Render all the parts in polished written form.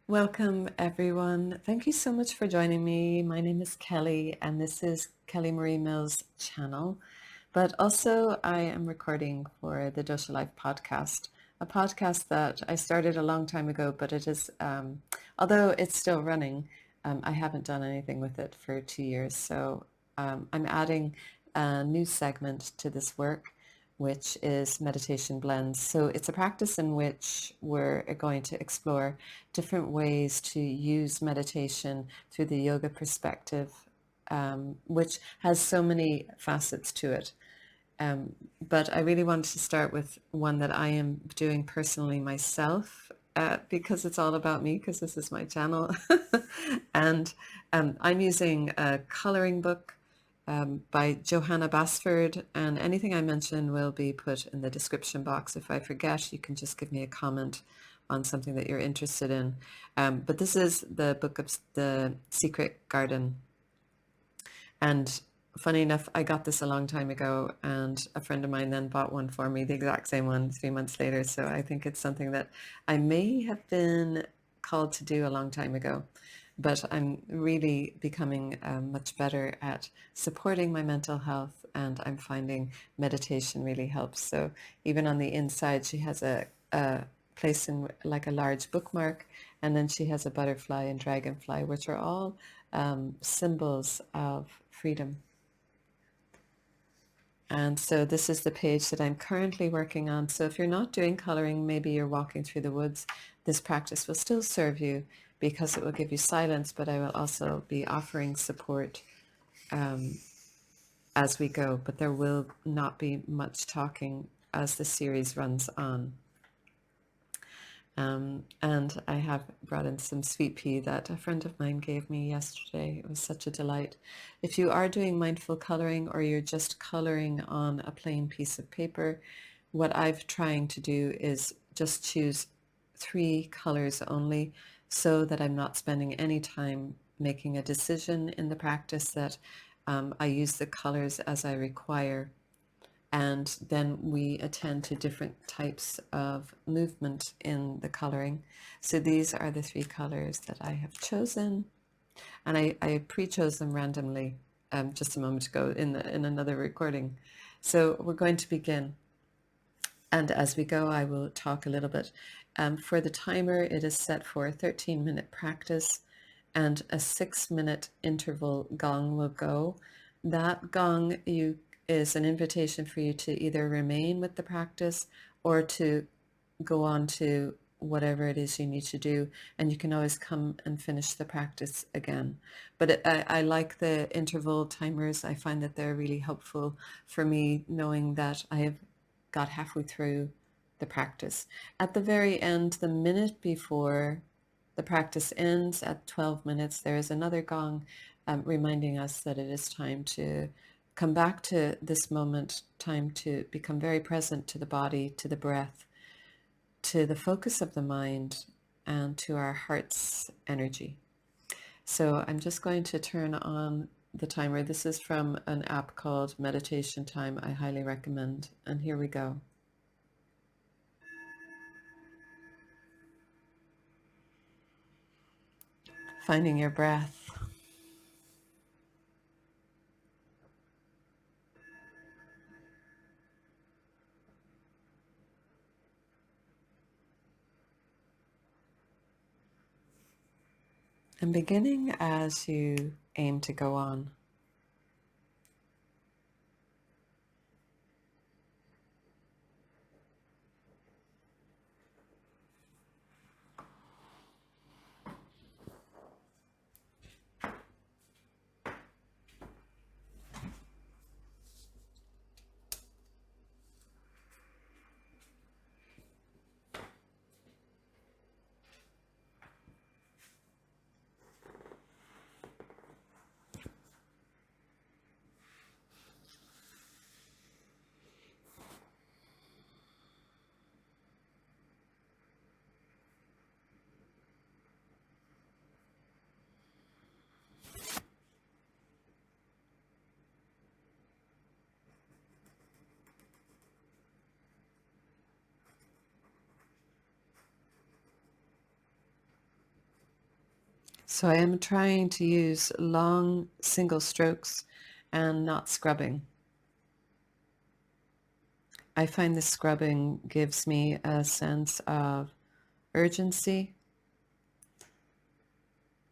Welcome, everyone. Thank you so much for joining me. My name is Kelly, and this is Kelly Marie Mills' channel. But also, I am recording for the Dosha Life podcast, a podcast that I started a long time ago, but it is, although it's still running, I haven't done anything with it for 2 years. So I'm adding a new segment to this work, which is meditation blends. So it's a practice in which we're going to explore different ways to use meditation through the yoga perspective, which has so many facets to it. But I really wanted to start with one that I am doing personally myself, because it's all about me, because this is my channel. And I'm using a coloring book by Johanna Basford, and anything I mention will be put in the description box. If I forget, you can just give me a comment on something that you're interested in. But this is the book of the Secret Garden. And funny enough, I got this a long time ago, and a friend of mine then bought one for me, the exact same one, 3 months later. So I think it's something that I may have been called to do a long time ago. But I'm really becoming much better at supporting my mental health, and I'm finding meditation really helps. So even on the inside, she has a place in like a large bookmark, and then she has a butterfly and dragonfly, which are all symbols of freedom. And so this is the page that I'm currently working on. So if you're not doing coloring, maybe you're walking through the woods, this practice will still serve you because it will give you silence, but I will also be offering support as we go. But there will not be much talking as the series runs on. And I have brought in some sweet pea that a friend of mine gave me yesterday. It was such a delight. If you are doing mindful coloring, or you're just coloring on a plain piece of paper, what I've trying to do is just choose 3 colors only, so that I'm not spending any time making a decision in the practice, that I use the colors as I require. And then we attend to different types of movement in the coloring. So these are the 3 colors that I have chosen, and I pre-chose them randomly just a moment ago in another recording. So we're going to begin, and as we go, I will talk a little bit. For the timer, it is set for a 13-minute practice, and a 6-minute interval gong will go. That gong is an invitation for you to either remain with the practice or to go on to whatever it is you need to do, and you can always come and finish the practice again. But I like the interval timers. I find that they're really helpful for me, knowing that I have got halfway through the practice. At the very end, the minute before the practice ends at 12 minutes, there is another gong reminding us that it is time to come back to this moment, time to become very present to the body, to the breath, to the focus of the mind, and to our heart's energy. So I'm just going to turn on the timer. This is from an app called Meditation Time. I highly recommend. And here we go. Finding your breath. And beginning as you aim to go on. So I am trying to use long single strokes and not scrubbing. I find the scrubbing gives me a sense of urgency.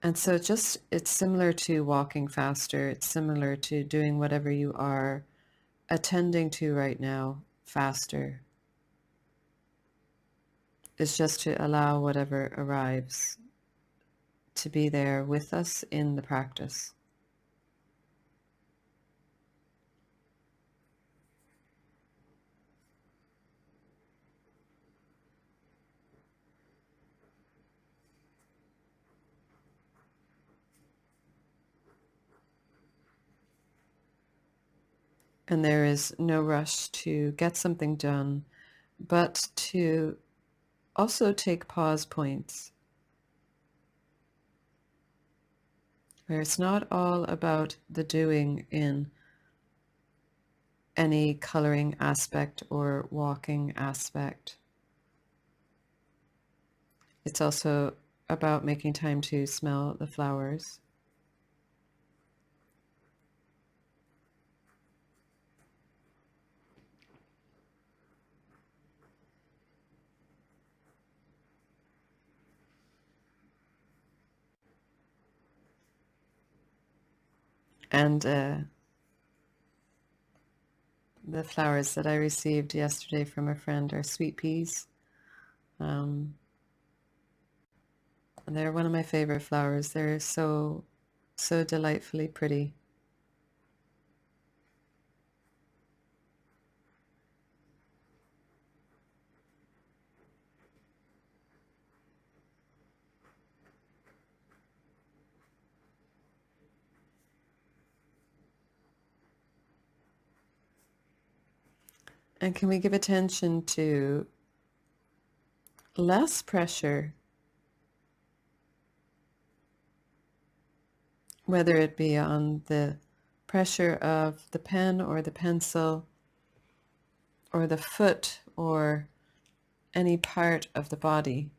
And so it's similar to walking faster. It's similar to doing whatever you are attending to right now faster. It's just to allow whatever arrives to be there with us in the practice. And there is no rush to get something done, but to also take pause points where it's not all about the doing in any coloring aspect or walking aspect. It's also about making time to smell the flowers. And the flowers that I received yesterday from a friend are sweet peas. And they're one of my favorite flowers. They're so delightfully pretty. And can we give attention to less pressure, whether it be on the pressure of the pen or the pencil or the foot or any part of the body?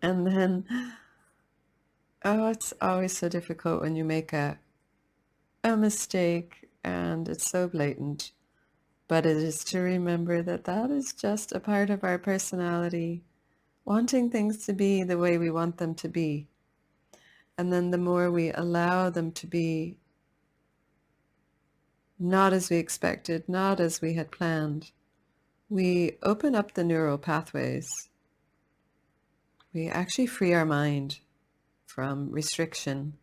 And then, oh, it's always so difficult when you make a mistake and it's so blatant. But it is to remember that that is just a part of our personality, wanting things to be the way we want them to be. And then the more we allow them to be not as we expected, not as we had planned, we open up the neural pathways. We actually free our mind from restriction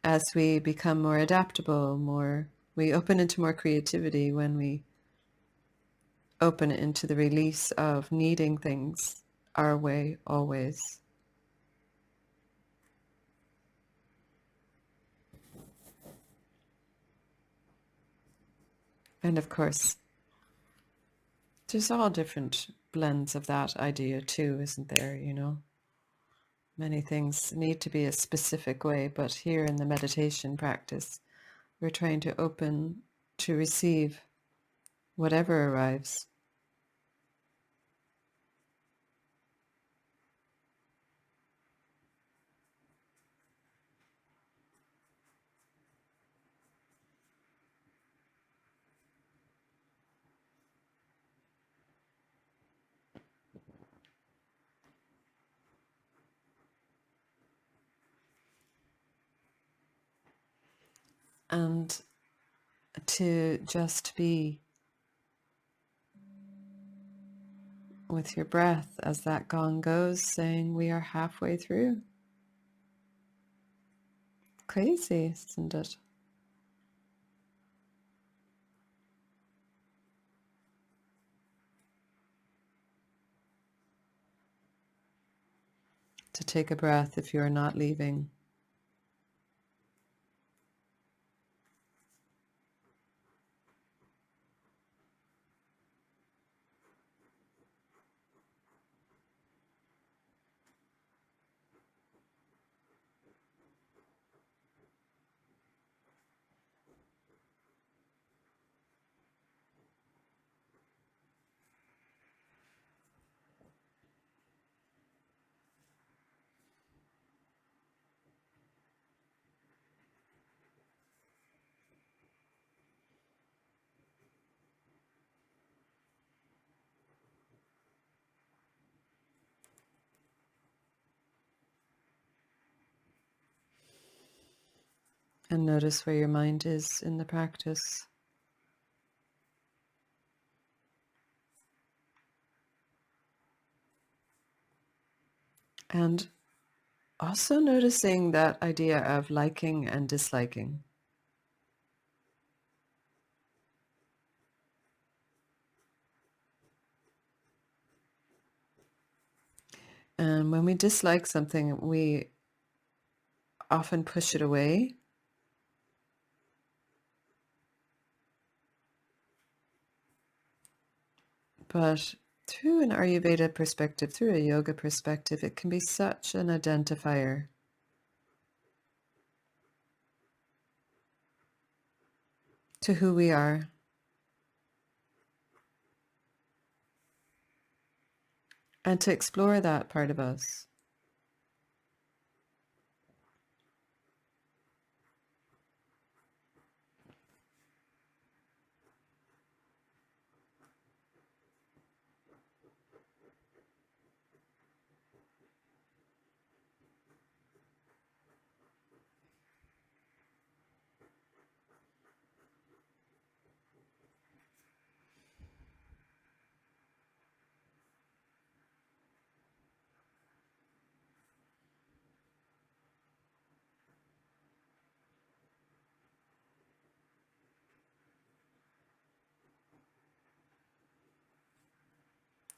as we become more adaptable, we open into more creativity when we open into the release of needing things our way always. And of course, there's all different blends of that idea too, isn't there? Many things need to be a specific way, but here in the meditation practice, we're trying to open to receive whatever arrives. And to just be with your breath as that gong goes, saying we are halfway through. Crazy, isn't it? to take a breath if you are not leaving. And notice where your mind is in the practice. And also noticing that idea of liking and disliking. And when we dislike something, we often push it away. But through an Ayurveda perspective, through a yoga perspective, it can be such an identifier to who we are. And to explore that part of us.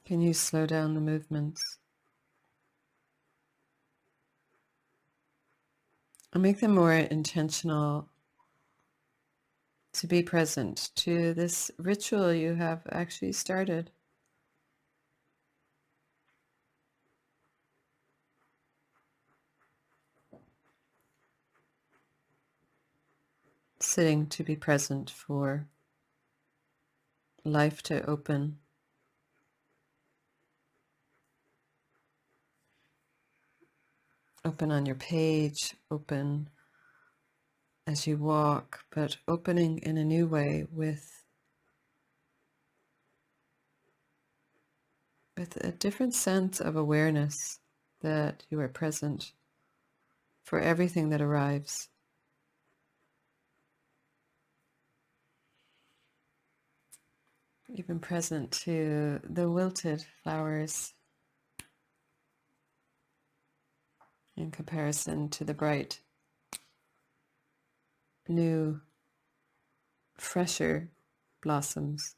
Can you slow down the movements and make them more intentional to be present to this ritual you have actually started? Sitting to be present for life to open. Open on your page, open as you walk, but opening in a new way with a different sense of awareness that you are present for everything that arrives. Even present to the wilted flowers in comparison to the bright, new, fresher blossoms.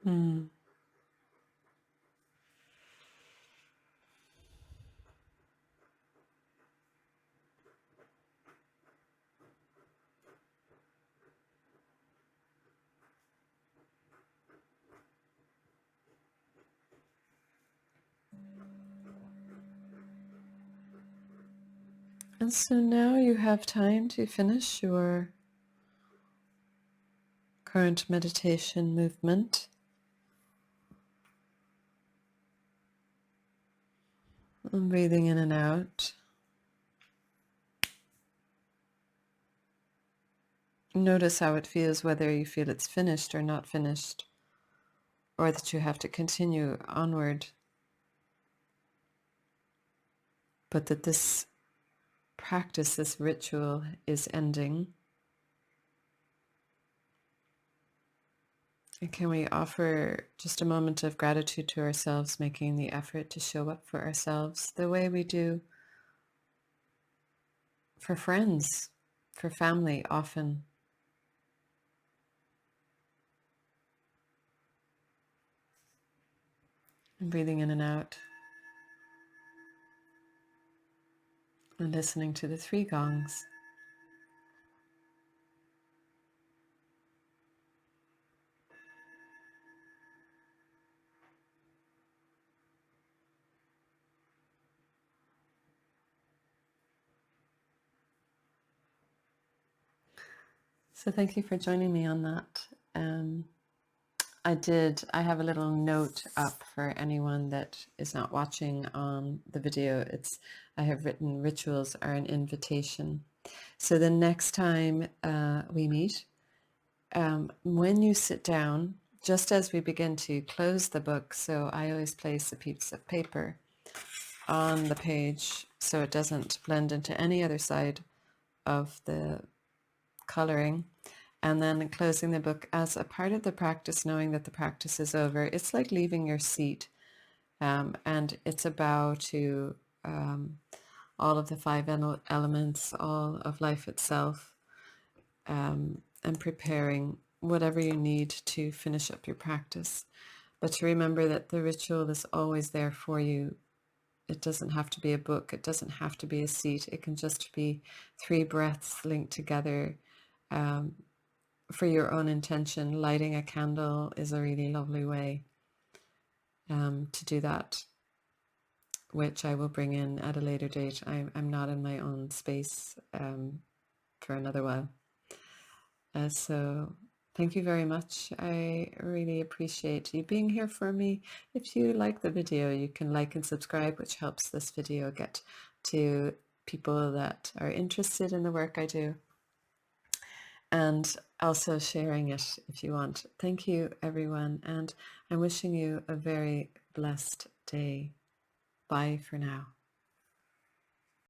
Mm. And so now you have time to finish your current meditation movement. And breathing in and out. Notice how it feels, whether you feel it's finished or not finished, or that you have to continue onward. But that this practice, this ritual is ending. And can we offer just a moment of gratitude to ourselves, making the effort to show up for ourselves the way we do for friends, for family often. And breathing in and out. And listening to the 3 gongs. So thank you for joining me on that. I have a little note up for anyone that is not watching on the video. I have written rituals are an invitation. So the next time we meet, when you sit down, just as we begin to close the book, so I always place a piece of paper on the page so it doesn't blend into any other side of the coloring, and then closing the book as a part of the practice, knowing that the practice is over. It's like leaving your seat, and it's a bow to all of the 5 elements, all of life itself, and preparing whatever you need to finish up your practice. But to remember that the ritual is always there for you. It doesn't have to be a book. It doesn't have to be a seat. It can just be 3 breaths linked together for your own intention. Lighting a candle is a really lovely way to do that, which I will bring in at a later date. I'm not in my own space for another while. So thank you very much. I really appreciate you being here for me. If you like the video, you can like and subscribe, which helps this video get to people that are interested in the work I do. And also sharing it if you want. Thank you, everyone. And I'm wishing you a very blessed day. Bye for now.